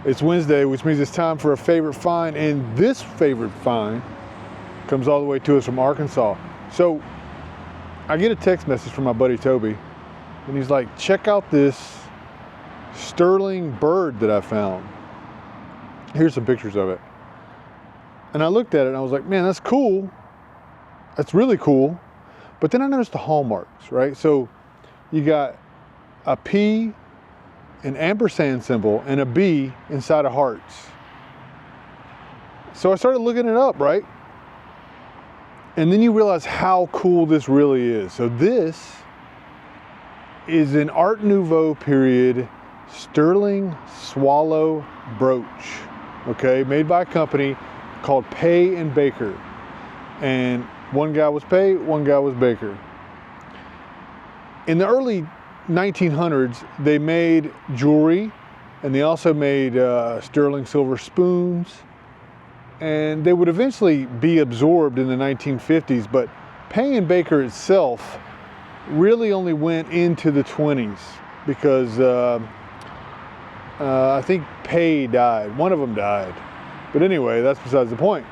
It's Wednesday, which means it's time for a favorite find, and this favorite find comes all the way to us from Arkansas. So I get a text message from my buddy Toby, and he's like, check out this sterling bird that I found. Here's some pictures of it. And I looked at it and I was like, man, that's cool. That's really cool. But then I noticed the hallmarks, right? So you got a P, an ampersand symbol, and a B inside of hearts. So I started looking it up, right? And then you realize how cool this really is. So this is an Art Nouveau period sterling swallow brooch, okay? Made by a company called Paye Baker. And one guy was Paye, one guy was Baker. In the early 1900s, they made jewelry, and they also made sterling silver spoons, and they would eventually be absorbed in the 1950s, but Paye Baker itself really only went into the 20s because I think Paye died. One of them died. But anyway, that's besides the point.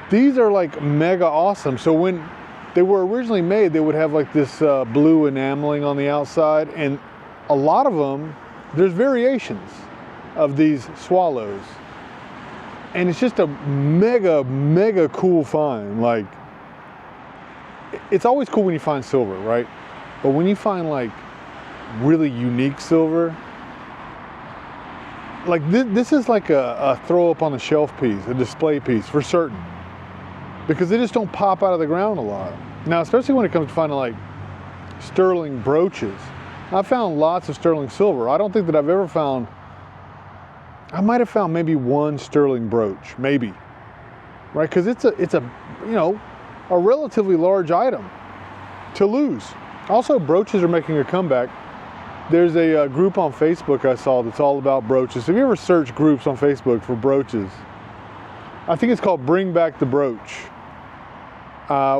These are like mega awesome. So when they were originally made, they would have like this blue enameling on the outside, and a lot of them, there's variations of these swallows. And it's just a mega cool find. Like, it's always cool when you find silver, right? But when you find like really unique silver, like this is like a throw up on the shelf piece, a display piece for certain, because they just don't pop out of the ground a lot. Now, especially when it comes to finding like sterling brooches. I found lots of sterling silver. I don't think that I've ever found, I might have found maybe one sterling brooch, maybe, right? Because it's a you know, a relatively large item to lose. Also, brooches are making a comeback. There's a group on Facebook I saw that's all about brooches. Have you ever searched groups on Facebook for brooches? I think it's called Bring Back the Brooch,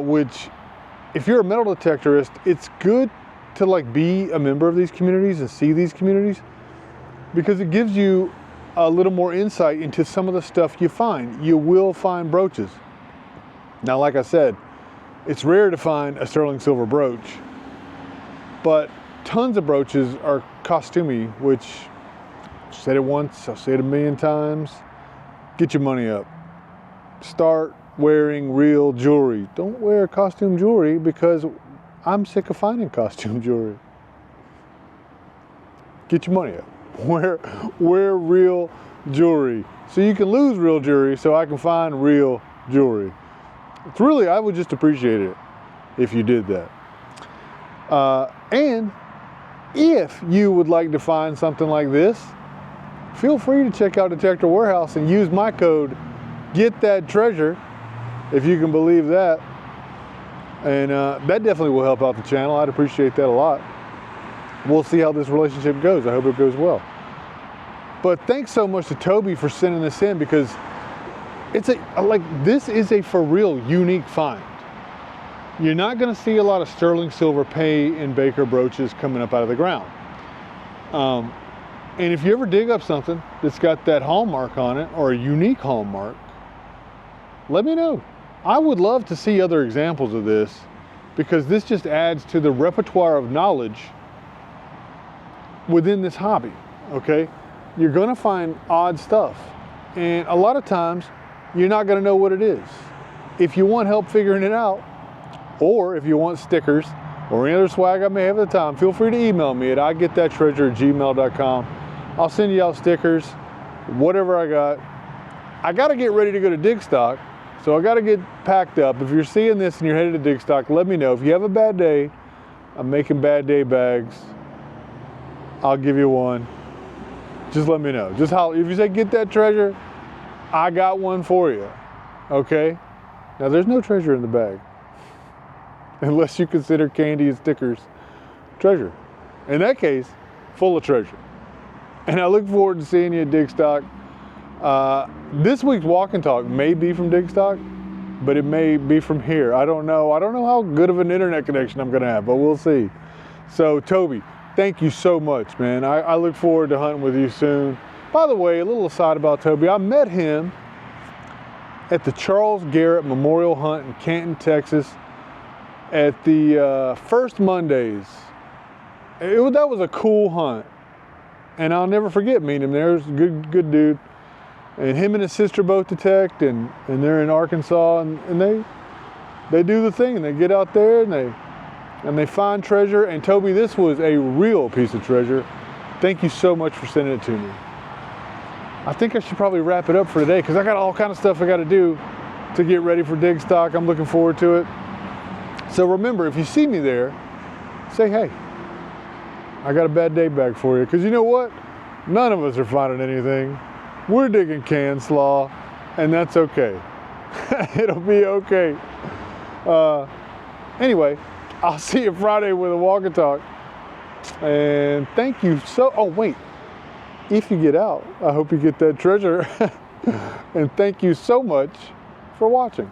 which, if you're a metal detectorist, it's good to like be a member of these communities and see these communities, because it gives you a little more insight into some of the stuff you find. You will find brooches. Now, like I said, it's rare to find a sterling silver brooch, but tons of brooches are costumey, which, I've said it once, I'll say it a million times, get your money up. Start wearing real jewelry. Don't wear costume jewelry, because I'm sick of finding costume jewelry. Get your money up. Wear real jewelry. So you can lose real jewelry, so I can find real jewelry. It's really, I would just appreciate it if you did that. And if you would like to find something like this, feel free to check out Detector Warehouse and use my code GETTHATTREASURE, if you can believe that. And that definitely will help out the channel. I'd appreciate that a lot. We'll see how this relationship goes. I hope it goes well. But thanks so much to Toby for sending this in, because it's this is a for real unique find. You're not going to see a lot of sterling silver Paye Baker brooches coming up out of the ground. And if you ever dig up something that's got that hallmark on it, or a unique hallmark, let me know. I would love to see other examples of this, because this just adds to the repertoire of knowledge within this hobby, okay? You're gonna find odd stuff, and a lot of times you're not gonna know what it is. If you want help figuring it out, or if you want stickers or any other swag I may have at the time, feel free to email me at igetthattreasure@gmail.com. I'll send you out stickers, whatever I got. I gotta get ready to go to Digstock, so I gotta get packed up. If you're seeing this and you're headed to Digstock, let me know. If you have a bad day, I'm making bad day bags. I'll give you one. Just let me know. Just holler. If you say get that treasure, I got one for you, okay? Now, there's no treasure in the bag, unless you consider candy and stickers treasure. In that case, full of treasure. And I look forward to seeing you at Digstock. This week's Walk and Talk may be from Digstock, but it may be from here. I don't know. I don't know how good of an internet connection I'm gonna have, but we'll see. So Toby, thank you so much, man. I look forward to hunting with you soon. By the way, a little aside about Toby, I met him at the Charles Garrett Memorial Hunt in Canton, Texas, at the first Mondays. That was a cool hunt, and I'll never forget meeting him there. He was a good dude. And him and his sister both detect, and they're in Arkansas, and they do the thing, and they get out there and they find treasure. And Toby, this was a real piece of treasure. Thank you so much for sending it to me. I think I should probably wrap it up for today because I got all kind of stuff I got to do to get ready for dig stock. I'm looking forward to it. So remember, if you see me there, say, hey, I got a bad day bag for you. Because you know what? None of us are finding anything. We're digging can slaw, and that's okay. It'll be okay. Anyway, I'll see you Friday with a walk and talk. And thank you oh wait, if you get out, I hope you get that treasure. And thank you so much for watching.